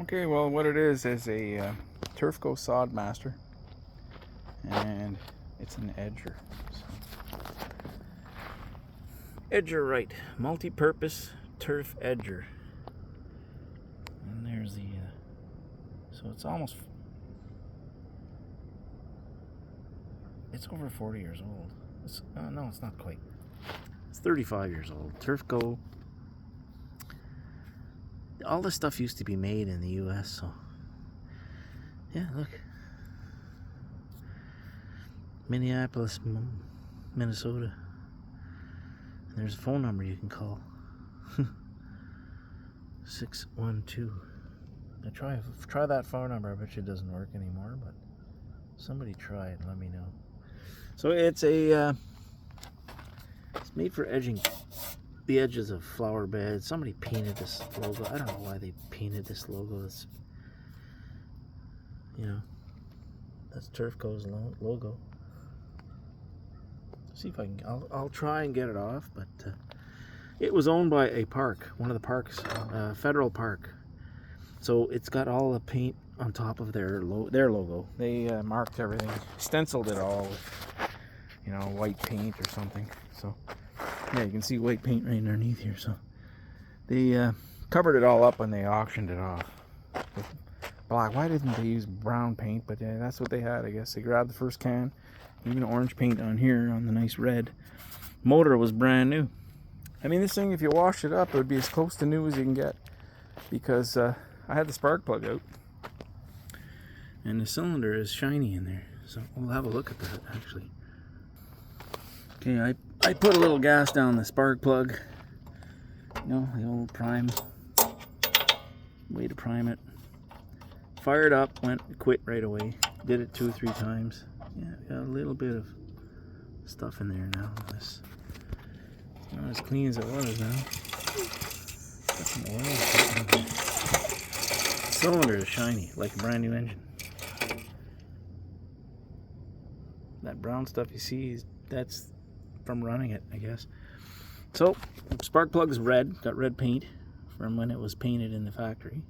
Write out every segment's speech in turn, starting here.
Okay, well, what it is a TURFCO sodMaster, and it's an EDGE-R. So. EDGE-R-RITE, multi-purpose turf EDGE-R. And there's the, so it's almost, it's over 40 years old. It's, no, it's not quite. It's 35 years old. TURFCO. All this stuff used to be made in the US, so yeah, look. Minneapolis, Minnesota. And there's a phone number you can call. 612. Now try that phone number. I bet you it doesn't work anymore, but somebody try it and let me know. So it's a it's made for edging the edges of flower beds. Somebody painted this logo. I don't know why they painted this logo. It's, you know, that's TURFCO's logo. See if I can. I'll try and get it off. But it was owned by a park, one of the parks, federal park. So it's got all the paint on top of their logo. They marked everything, stenciled it all with, you know, white paint or something. So. Yeah, you can see white paint right underneath here. So they covered it all up when they auctioned it off with black. Why didn't they use brown paint? But yeah, that's what they had, I guess. They grabbed the first can, even orange paint on here on the nice red. Motor was brand new. I mean, this thing, if you wash it up, it would be as close to new as you can get, because I had the spark plug out and the cylinder is shiny in there. So we'll have a look at that actually. Okay, I put a little gas down the spark plug, you know, the old prime way to prime it. Fired up, quit right away. Did it 2 or 3 times. Yeah, got a little bit of stuff in there now. It's not as clean as it was now. Got some oil in there. Cylinder is shiny, like a brand new engine. That brown stuff you see, that's from running it, I guess. So spark plug's red, got red paint from when it was painted in the factory.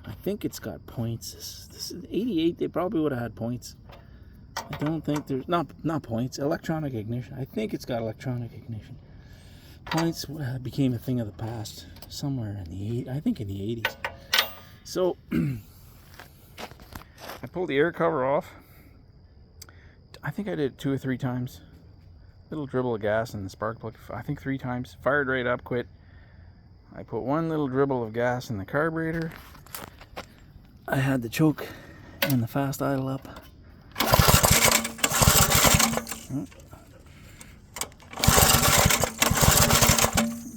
I think it's got points. This is 88. They probably would have had points. I don't think there's not points. Electronic ignition. I think it's got electronic ignition. Points became a thing of the past somewhere in the I think in the 80s. So I pulled the air cover off. I think I did it 2 or 3 times. Little dribble of gas in the spark plug, I think 3 times. Fired right up, quit. I put 1 little dribble of gas in the carburetor. I had the choke and the fast idle up.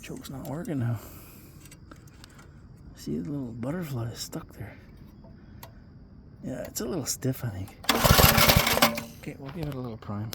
Choke's not working now. See the little butterfly is stuck there. Yeah, it's a little stiff, I think. Okay, we'll give it a little prime.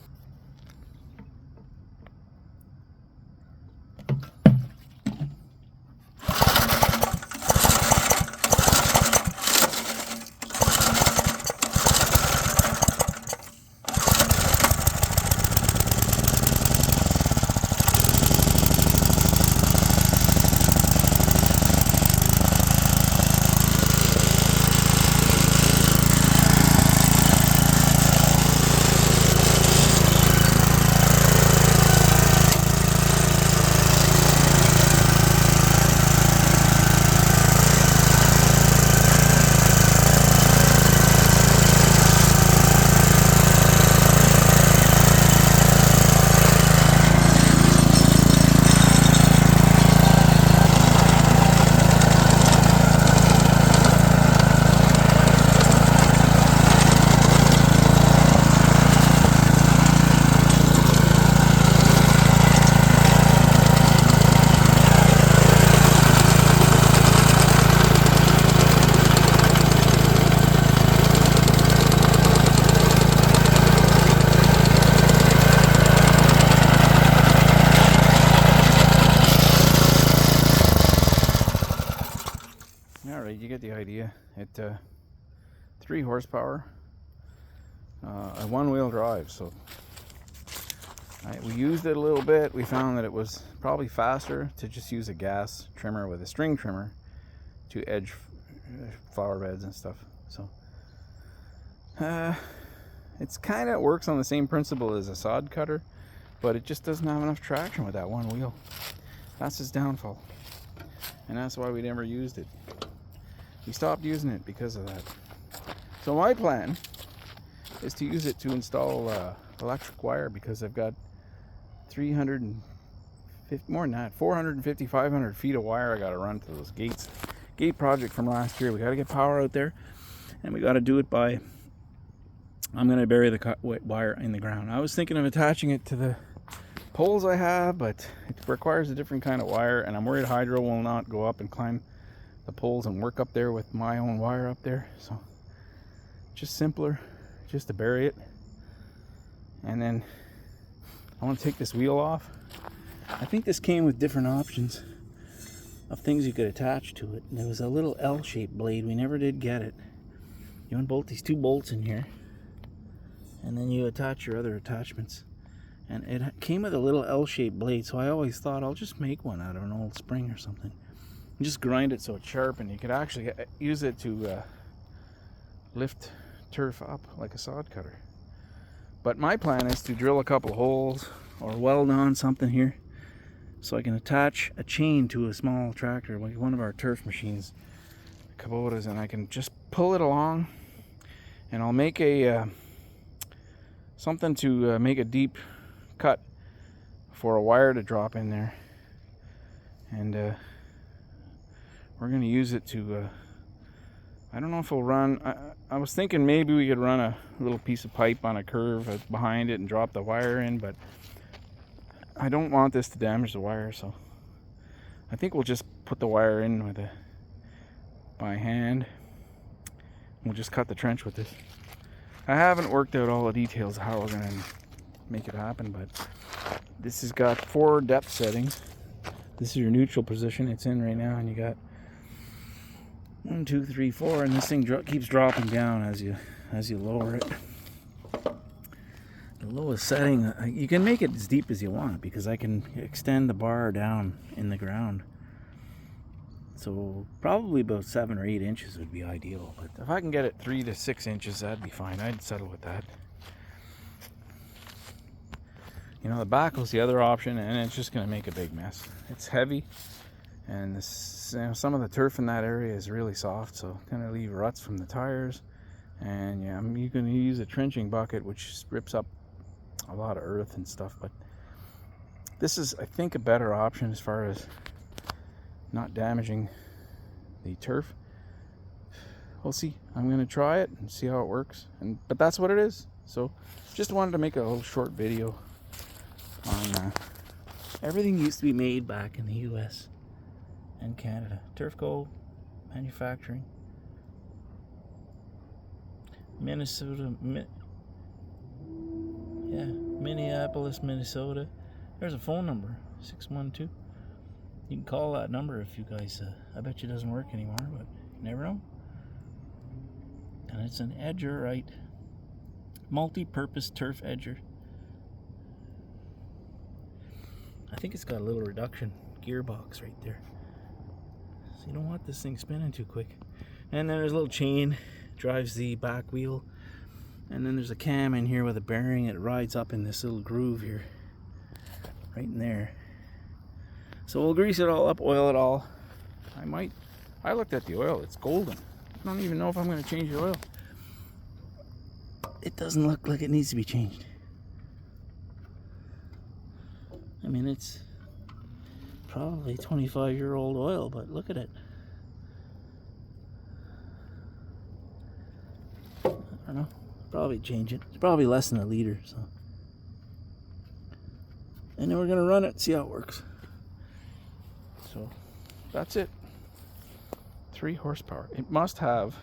Alright, you get the idea. It 3 horsepower, a 1-wheel drive. So we used it a little bit. We found that it was probably faster to just use a gas trimmer with a string trimmer to edge flower beds and stuff. So it's kind of works on the same principle as a sod cutter, but it just doesn't have enough traction with that one wheel. That's its downfall, and that's why we never used it. We stopped using it because of that. So my plan is to use it to install electric wire, because I've got 350, more than that, 450, 500 feet of wire I got to run to those gates. Gate project from last year. We got to get power out there, and we got to do it by, I'm going to bury the wire in the ground. I was thinking of attaching it to the poles I have, but it requires a different kind of wire, and I'm worried hydro will not go up and climb the poles and work up there with my own wire up there. So just simpler just to bury it. And then I want to take this wheel off. I think this came with different options of things you could attach to it. And there was a little L-shaped blade. We never did get it. You unbolt these 2 bolts in here, and then you attach your other attachments. And it came with a little L-shaped blade, so I always thought I'll just make one out of an old spring or something. And just grind it so it's sharp, and you could actually use it to lift turf up like a sod cutter. But my plan is to drill a couple holes or weld on something here so I can attach a chain to a small tractor, like one of our turf machines, Kubotas, and I can just pull it along, and I'll make a something to make a deep cut for a wire to drop in there, and we're going to use it to I don't know if we'll run, I was thinking maybe we could run a little piece of pipe on a curve behind it and drop the wire in, but I don't want this to damage the wire, so I think we'll just put the wire in with by hand. We'll just cut the trench with this. I haven't worked out all the details of how we're going to make it happen, but this has got 4 depth settings. This is your neutral position it's in right now, and you got 1, 2, 3, 4, and this thing keeps dropping down as you lower it. The lowest setting, you can make it as deep as you want, because I can extend the bar down in the ground. So probably about 7 or 8 inches would be ideal, but if I can get it 3 to 6 inches, that'd be fine. I'd settle with that. You know, the backhoe's the other option, and it's just going to make a big mess. It's heavy, and this, you know, some of the turf in that area is really soft, so it's going to leave ruts from the tires. And yeah, you're going to use a trenching bucket, which rips up a lot of earth and stuff, but this is, I think, a better option as far as not damaging the turf. We'll see. I'm going to try it and see how it works, but that's what it is. So just wanted to make a little short video on everything used to be made back in the US and Canada. TURFCO manufacturing, Minnesota, Minneapolis, Minnesota. There's a phone number, 612. You can call that number if you guys, I bet you it doesn't work anymore, but you never know. And it's an EDGE-R-RITE multi-purpose turf edger. I think it's got a little reduction gearbox right there, so you don't want this thing spinning too quick. And then there's a little chain, drives the back wheel, and then there's a cam in here with a bearing. It rides up in this little groove here, right in there. So we'll grease it all up, oil it all. I looked at the oil, it's golden. I don't even know if I'm going to change the oil. It doesn't look like it needs to be changed. I mean, it's probably 25-year-old oil, but look at it. I don't know. Probably change it. It's probably less than a liter, so. And then we're gonna run it, see how it works. So that's it. 3 horsepower. It must have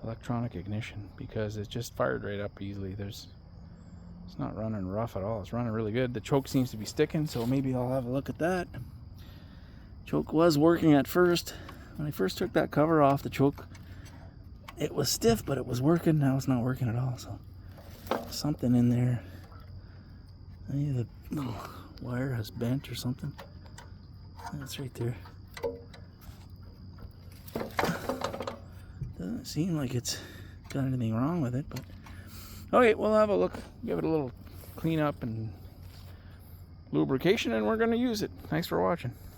electronic ignition, because it just fired right up easily. It's not running rough at all. It's running really good. The choke seems to be sticking, so maybe I'll have a look at that. Choke was working at first. When I first took that cover off, the choke, it was stiff, but it was working. Now it's not working at all, so something in there. Maybe the little wire has bent or something. That's right there. Doesn't seem like it's got anything wrong with it, but okay, we'll have a look, give it a little clean up and lubrication, and we're going to use it. Thanks for watching.